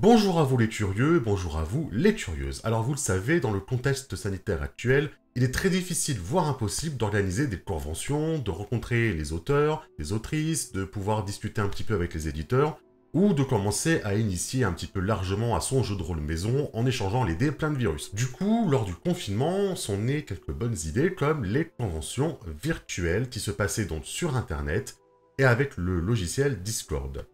Bonjour à vous les curieux, bonjour à vous les curieuses. Alors vous le savez, dans le contexte sanitaire actuel, il est très difficile, voire impossible, d'organiser des conventions, de rencontrer les auteurs, les autrices, de pouvoir discuter un petit peu avec les éditeurs, ou de commencer à initier un petit peu largement à son jeu de rôle maison en échangeant les dés pleins de virus. Du coup, lors du confinement, sont nées quelques bonnes idées comme les conventions virtuelles qui se passaient donc sur internet et avec le logiciel Discord.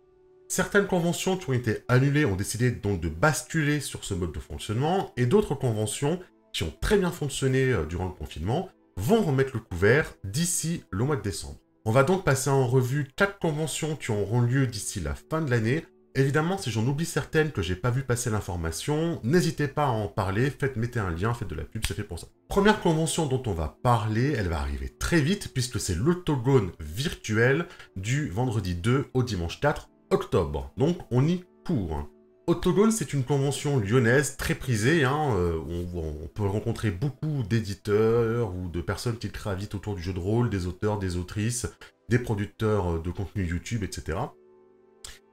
Certaines conventions qui ont été annulées ont décidé donc de basculer sur ce mode de fonctionnement, et d'autres conventions qui ont très bien fonctionné durant le confinement vont remettre le couvert d'ici le mois de décembre. On va donc passer en revue 4 conventions qui auront lieu d'ici la fin de l'année. Évidemment, si j'en oublie certaines que j'ai pas vu passer l'information, n'hésitez pas à en parler, mettez un lien, faites de la pub, c'est fait pour ça. Première convention dont on va parler, elle va arriver très vite puisque c'est l'Autogone virtuel du vendredi 2 au dimanche 4 octobre. Donc on y court. Autogone, c'est une convention lyonnaise très prisée. On peut rencontrer beaucoup d'éditeurs ou de personnes qui gravitent autour du jeu de rôle, des auteurs, des autrices, des producteurs de contenu YouTube, etc.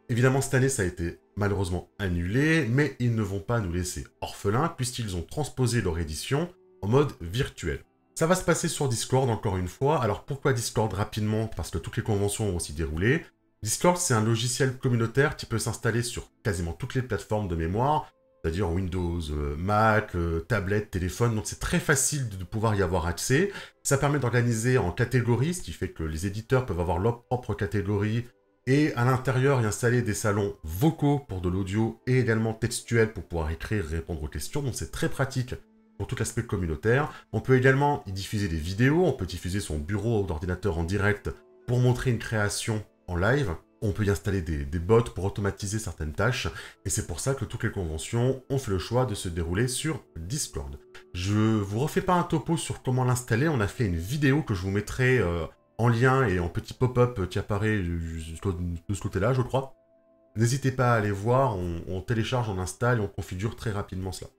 Évidemment, cette année, ça a été malheureusement annulé, mais ils ne vont pas nous laisser orphelins puisqu'ils ont transposé leur édition en mode virtuel. Ça va se passer sur Discord encore une fois. Alors pourquoi Discord rapidement? Parce que toutes les conventions vont s'y dérouler. Discord, c'est un logiciel communautaire qui peut s'installer sur quasiment toutes les plateformes de mémoire, c'est-à-dire Windows, Mac, tablette, téléphone, donc c'est très facile de pouvoir y avoir accès. Ça permet d'organiser en catégories, ce qui fait que les éditeurs peuvent avoir leur propre catégorie, et à l'intérieur y installer des salons vocaux pour de l'audio et également textuels pour pouvoir écrire et répondre aux questions, donc c'est très pratique pour tout l'aspect communautaire. On peut également y diffuser des vidéos, on peut diffuser son bureau d'ordinateur en direct pour montrer une création en live. On peut y installer des bots pour automatiser certaines tâches, et c'est pour ça que toutes les conventions ont fait le choix de se dérouler sur Discord. Je vous refais pas un topo sur comment l'installer, on a fait une vidéo que je vous mettrai en lien et en petit pop-up qui apparaît de ce côté-là, je crois. N'hésitez pas à aller voir, on télécharge, on installe et on configure très rapidement cela.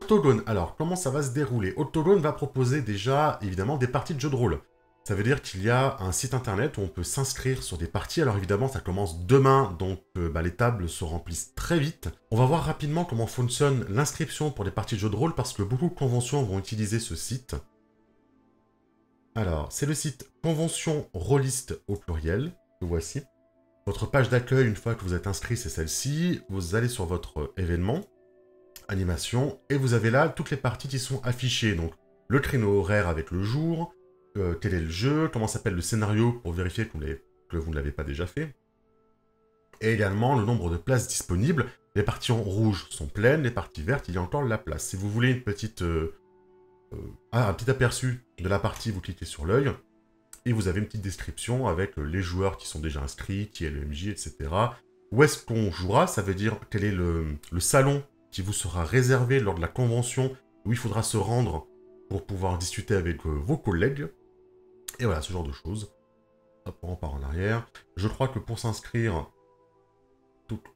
Octogone, alors comment ça va se dérouler? Octogone va proposer déjà évidemment des parties de jeux de rôle. Ça veut dire qu'il y a un site internet où on peut s'inscrire sur des parties. Alors évidemment, ça commence demain, donc les tables se remplissent très vite. On va voir rapidement comment fonctionne l'inscription pour les parties de jeux de rôle, parce que beaucoup de conventions vont utiliser ce site. Alors, c'est le site Convention Rôliste au pluriel, que voici. Votre page d'accueil, une fois que vous êtes inscrit, c'est celle-ci. Vous allez sur votre événement, animation, et vous avez là toutes les parties qui sont affichées. Donc, le créneau horaire avec le jour, quel est le jeu, comment s'appelle le scénario pour vérifier que vous ne l'avez pas déjà fait. Et également le nombre de places disponibles. Les parties en rouge sont pleines, les parties vertes, il y a encore la place. Si vous voulez une petite, un petit aperçu de la partie, vous cliquez sur l'œil. Et vous avez une petite description avec les joueurs qui sont déjà inscrits, qui est le MJ, etc. Où est-ce qu'on jouera? Ça veut dire quel est le salon qui vous sera réservé lors de la convention, où il faudra se rendre pour pouvoir discuter avec vos collègues. Et voilà, ce genre de choses. Hop, on repart en arrière. Je crois que pour s'inscrire,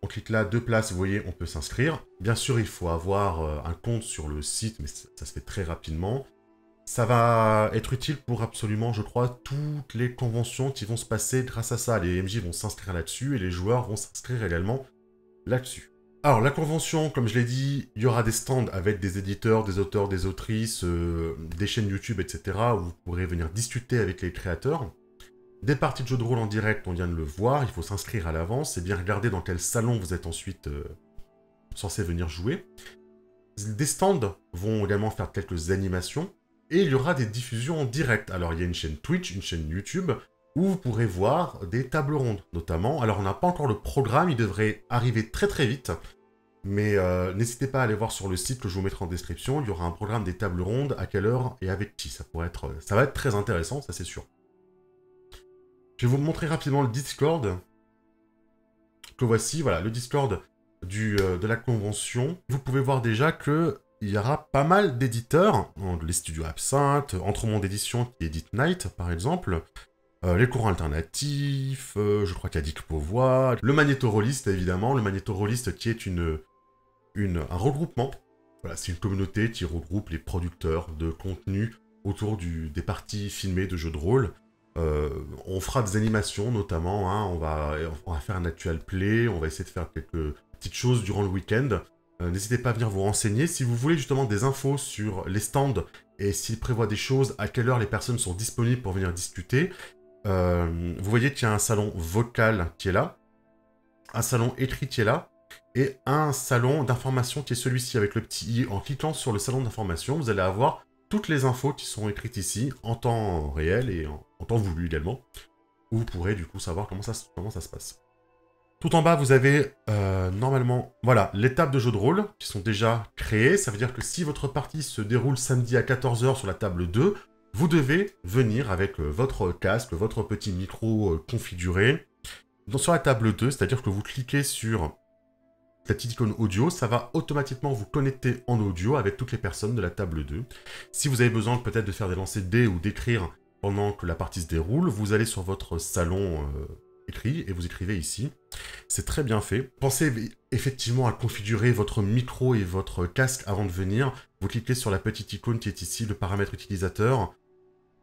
on clique là, 2 places, vous voyez, on peut s'inscrire. Bien sûr, il faut avoir un compte sur le site, mais ça se fait très rapidement. Ça va être utile pour absolument, je crois, toutes les conventions qui vont se passer grâce à ça. Les MJ vont s'inscrire là-dessus et les joueurs vont s'inscrire également là-dessus. Alors, la convention, comme je l'ai dit, il y aura des stands avec des éditeurs, des auteurs, des autrices, des chaînes YouTube, etc. où vous pourrez venir discuter avec les créateurs. Des parties de jeux de rôle en direct, on vient de le voir, il faut s'inscrire à l'avance et bien regarder dans quel salon vous êtes ensuite censé venir jouer. Des stands vont également faire quelques animations et il y aura des diffusions en direct. Alors, il y a une chaîne Twitch, une chaîne YouTube, où vous pourrez voir des tables rondes, notamment. Alors, on n'a pas encore le programme, il devrait arriver très très vite, mais n'hésitez pas à aller voir sur le site que je vous mettrai en description, il y aura un programme des tables rondes, à quelle heure et avec qui. Ça va être très intéressant, ça c'est sûr. Je vais vous montrer rapidement le Discord, que voici, voilà, le Discord de la convention. Vous pouvez voir déjà que il y aura pas mal d'éditeurs, les studios Absinthe, Entremonde Édition qui édite Night, par exemple, les courants alternatifs, je crois qu'il y a Dick Beauvois, le Magnétoroliste, évidemment, le Magnétoroliste qui est un regroupement. Voilà, c'est une communauté qui regroupe les producteurs de contenu autour des parties filmées de jeux de rôle. On fera des animations, notamment, hein, on va faire un actual play, on va essayer de faire quelques petites choses durant le week-end. N'hésitez pas à venir vous renseigner. Si vous voulez justement des infos sur les stands et s'ils prévoient des choses, à quelle heure les personnes sont disponibles pour venir discuter, vous voyez qu'il y a un salon vocal qui est là, un salon écrit qui est là, et un salon d'information qui est celui-ci avec le petit i. En cliquant sur le salon d'information, vous allez avoir toutes les infos qui sont écrites ici, en temps réel et en temps voulu également, où vous pourrez du coup savoir comment ça se passe. Tout en bas, vous avez normalement, voilà, les tables de jeux de rôle qui sont déjà créées. Ça veut dire que si votre partie se déroule samedi à 14 h sur la table 2, vous devez venir avec votre casque, votre petit micro configuré sur la table 2, c'est-à-dire que vous cliquez sur la petite icône audio, ça va automatiquement vous connecter en audio avec toutes les personnes de la table 2. Si vous avez besoin peut-être de faire des lancers de dés ou d'écrire pendant que la partie se déroule, vous allez sur votre salon écrit et vous écrivez ici. C'est très bien fait. Pensez effectivement à configurer votre micro et votre casque avant de venir. Vous cliquez sur la petite icône qui est ici, le paramètre utilisateur,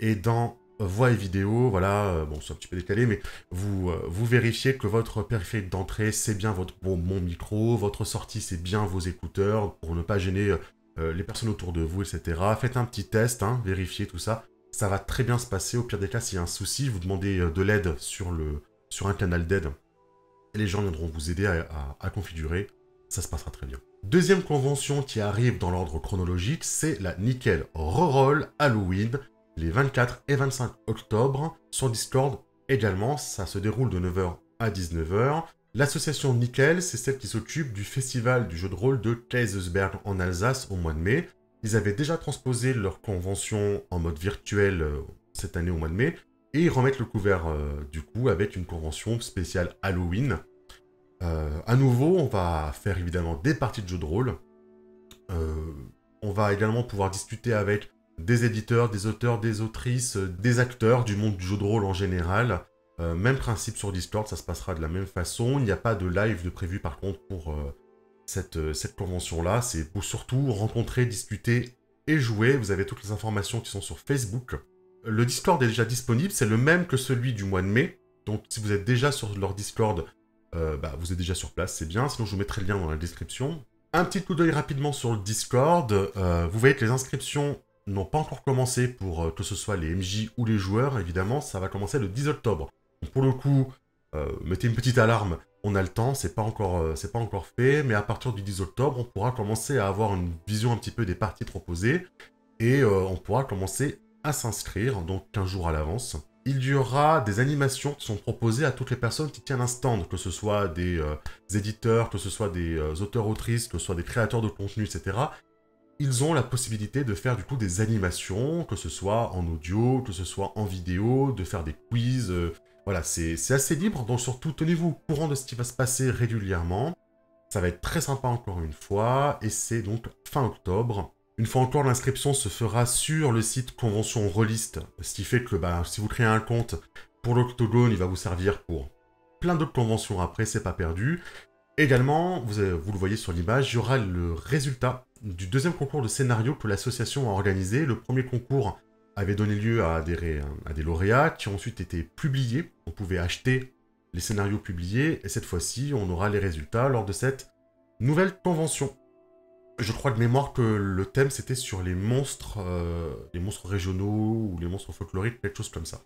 et dans voix et vidéo, voilà, bon c'est un petit peu décalé, mais vous vérifiez que votre périphérique d'entrée c'est bien mon micro, votre sortie c'est bien vos écouteurs, pour ne pas gêner les personnes autour de vous, etc. Faites un petit test, hein, vérifiez tout ça. Ça va très bien se passer. Au pire des cas, s'il y a un souci, vous demandez de l'aide sur un canal d'aide. Et les gens viendront vous aider à configurer. Ça se passera très bien. Deuxième convention qui arrive dans l'ordre chronologique, c'est la Nickel Reroll Halloween, les 24 et 25 octobre, sur Discord également. Ça se déroule de 9 h à 19 h. L'association Nickel, c'est celle qui s'occupe du festival du jeu de rôle de Kaisersberg en Alsace au mois de mai. Ils avaient déjà transposé leur convention en mode virtuel cette année au mois de mai, et ils remettent le couvert du coup avec une convention spéciale Halloween. À nouveau, on va faire évidemment des parties de jeux de rôle. On va également pouvoir discuter avec des éditeurs, des auteurs, des autrices, des acteurs du monde du jeu de rôle en général. Même principe sur Discord, ça se passera de la même façon. Il n'y a pas de live de prévu par contre pour cette convention-là. C'est pour surtout rencontrer, discuter et jouer. Vous avez toutes les informations qui sont sur Facebook. Le Discord est déjà disponible, c'est le même que celui du mois de mai. Donc si vous êtes déjà sur leur Discord, vous êtes déjà sur place, c'est bien. Sinon je vous mettrai le lien dans la description. Un petit coup d'œil rapidement sur le Discord. Vous voyez que les inscriptions n'ont pas encore commencé pour que ce soit les MJ ou les joueurs. Évidemment, ça va commencer le 10 octobre. Donc, pour le coup, mettez une petite alarme. On a le temps, c'est pas encore fait, mais à partir du 10 octobre, on pourra commencer à avoir une vision un petit peu des parties proposées et on pourra commencer à s'inscrire, donc 15 jours à l'avance. Il y aura des animations qui sont proposées à toutes les personnes qui tiennent un stand, que ce soit des éditeurs, que ce soit des auteurs-autrices, que ce soit des créateurs de contenu, etc. Ils ont la possibilité de faire du coup des animations, que ce soit en audio, que ce soit en vidéo, de faire des quiz. Voilà, c'est assez libre, donc surtout tenez-vous au courant de ce qui va se passer régulièrement. Ça va être très sympa encore une fois, et c'est donc fin octobre. Une fois encore, l'inscription se fera sur le site Convention Rollist, ce qui fait que si vous créez un compte pour l'Octogone, il va vous servir pour plein d'autres conventions après, c'est pas perdu. Également, vous le voyez sur l'image, il y aura le résultat du deuxième concours de scénario que l'association a organisé. Le premier concours avait donné lieu à des lauréats qui ont ensuite été publiés. On pouvait acheter les scénarios publiés, et cette fois-ci, on aura les résultats lors de cette nouvelle convention. Je crois de mémoire que le thème, c'était sur les monstres régionaux ou les monstres folkloriques, quelque chose comme ça.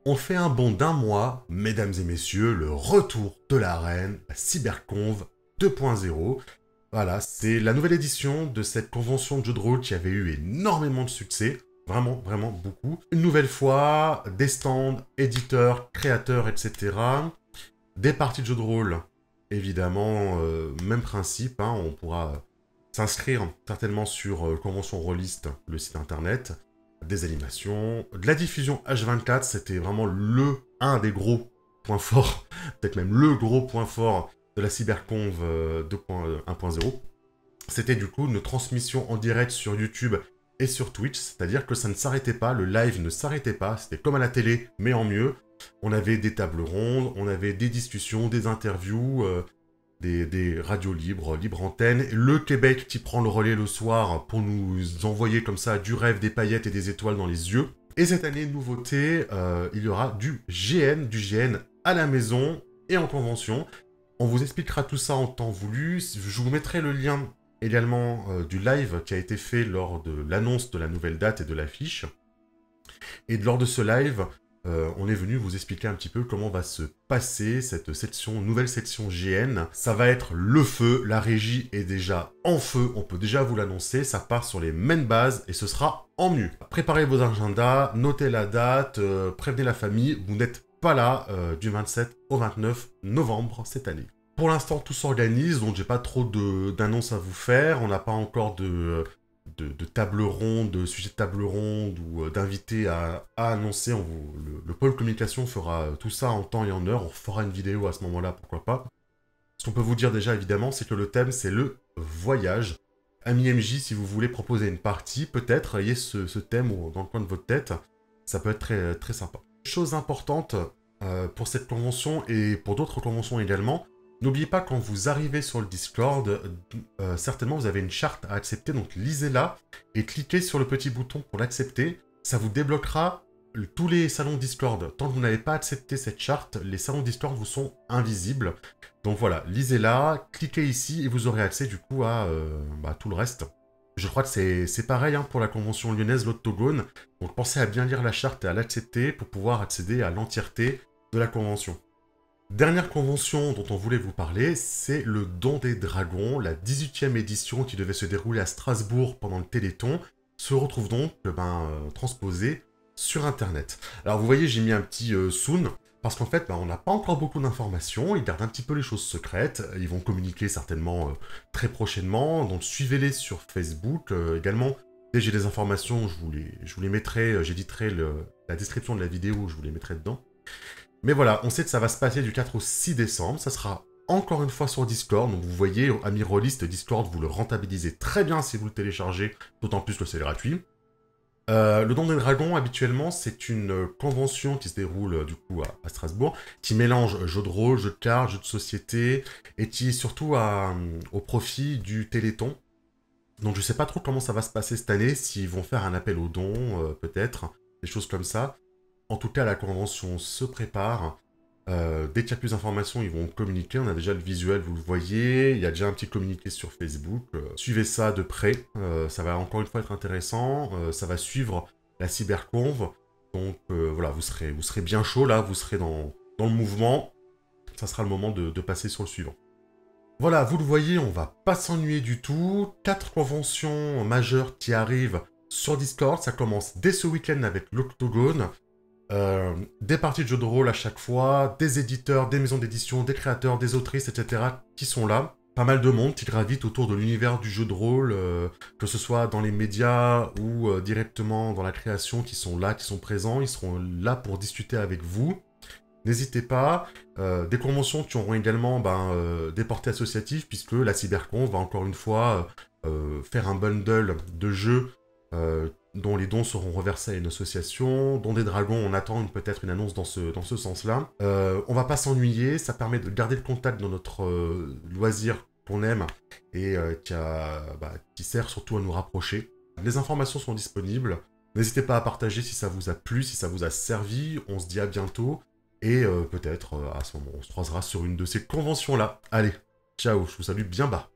On fait un bond d'un mois, mesdames et messieurs, le retour de l'arène, la Cyberconv 2.0. Voilà, c'est la nouvelle édition de cette convention de jeux de rôle qui avait eu énormément de succès. Vraiment, vraiment beaucoup. Une nouvelle fois, des stands, éditeurs, créateurs, etc. Des parties de jeux de rôle, évidemment, même principe, hein, on pourra s'inscrire certainement sur Convention Rollist, le site internet, des animations, de la diffusion H24, c'était vraiment un des gros points forts, peut-être même le gros point fort de la Cyberconv 1.0. C'était du coup une transmission en direct sur YouTube et sur Twitch, c'est-à-dire que ça ne s'arrêtait pas, le live ne s'arrêtait pas, c'était comme à la télé, mais en mieux. On avait des tables rondes, on avait des discussions, des interviews, des radios libres, libre antenne, le Québec qui prend le relais le soir pour nous envoyer comme ça du rêve, des paillettes et des étoiles dans les yeux. Et cette année, nouveauté, il y aura du GN à la maison et en convention. On vous expliquera tout ça en temps voulu. Je vous mettrai le lien également du live qui a été fait lors de l'annonce de la nouvelle date et de l'affiche. Et lors de ce live, on est venu vous expliquer un petit peu comment va se passer cette nouvelle section GN. Ça va être le feu, la régie est déjà en feu, on peut déjà vous l'annoncer, ça part sur les mêmes bases et ce sera en mieux. Préparez vos agendas, notez la date, prévenez la famille, vous n'êtes pas là du 27 au 29 novembre cette année. Pour l'instant, tout s'organise, donc j'ai pas trop d'annonces à vous faire. On n'a pas encore de table ronde, de sujet de table ronde ou d'invités à annoncer. Le pôle communication fera tout ça en temps et en heure. On fera une vidéo à ce moment-là, pourquoi pas. Ce qu'on peut vous dire déjà, évidemment, c'est que le thème, c'est le voyage. Ami MJ, si vous voulez proposer une partie, peut-être, ayez ce thème dans le coin de votre tête. Ça peut être très, très sympa. Chose importante pour cette convention et pour d'autres conventions également, n'oubliez pas, quand vous arrivez sur le Discord, certainement vous avez une charte à accepter, donc lisez-la et cliquez sur le petit bouton pour l'accepter. Ça vous débloquera tous les salons Discord. Tant que vous n'avez pas accepté cette charte, les salons Discord vous sont invisibles. Donc voilà, lisez-la, cliquez ici et vous aurez accès du coup à tout le reste. Je crois que c'est pareil pour la convention lyonnaise, l'Octogone. Donc pensez à bien lire la charte et à l'accepter pour pouvoir accéder à l'entièreté de la convention. Dernière convention dont on voulait vous parler, c'est le Don des Dragons, la 18e édition qui devait se dérouler à Strasbourg pendant le Téléthon, se retrouve donc transposée sur Internet. Alors vous voyez, j'ai mis un petit soon, parce qu'en fait, on n'a pas encore beaucoup d'informations, ils gardent un petit peu les choses secrètes, ils vont communiquer certainement très prochainement, donc suivez-les sur Facebook également. Dès que j'ai des informations, je vous les mettrai, j'éditerai la description de la vidéo, je vous les mettrai dedans. Mais voilà, on sait que ça va se passer du 4 au 6 décembre, ça sera encore une fois sur Discord, donc vous voyez, amis rôlistes, Discord, vous le rentabilisez très bien si vous le téléchargez, d'autant plus que c'est gratuit. Le Don des Dragons, habituellement, c'est une convention qui se déroule du coup à Strasbourg, qui mélange jeux de rôle, jeux de cartes, jeux de société, et qui est surtout au profit du Téléthon. Donc je sais pas trop comment ça va se passer cette année, s'ils vont faire un appel aux dons, peut-être, des choses comme ça. En tout cas, la convention se prépare. Dès qu'il y a plus d'informations, ils vont communiquer. On a déjà le visuel, vous le voyez. Il y a déjà un petit communiqué sur Facebook. Suivez ça de près. Ça va encore une fois être intéressant. Ça va suivre la cyberconve. Donc voilà, vous serez bien chaud là. Vous serez dans le mouvement. Ça sera le moment de passer sur le suivant. Voilà, vous le voyez, on va pas s'ennuyer du tout. 4 conventions majeures qui arrivent sur Discord. Ça commence dès ce week-end avec l'Octogone. Des parties de jeux de rôle à chaque fois, des éditeurs, des maisons d'édition, des créateurs, des autrices, etc. qui sont là. Pas mal de monde qui gravite autour de l'univers du jeu de rôle, que ce soit dans les médias ou directement dans la création, qui sont là, qui sont présents. Ils seront là pour discuter avec vous. N'hésitez pas. Des conventions qui auront également des portées associatives, puisque la Cybercon va encore une fois faire un bundle de jeux dont les dons seront reversés à une association. Don des Dragons, on attend peut-être une annonce dans ce sens-là. On va pas s'ennuyer, ça permet de garder le contact dans notre loisir qu'on aime et qui sert surtout à nous rapprocher. Les informations sont disponibles. N'hésitez pas à partager si ça vous a plu, si ça vous a servi. On se dit à bientôt et peut-être à ce moment, on se croisera sur une de ces conventions-là. Allez, ciao, je vous salue bien bas.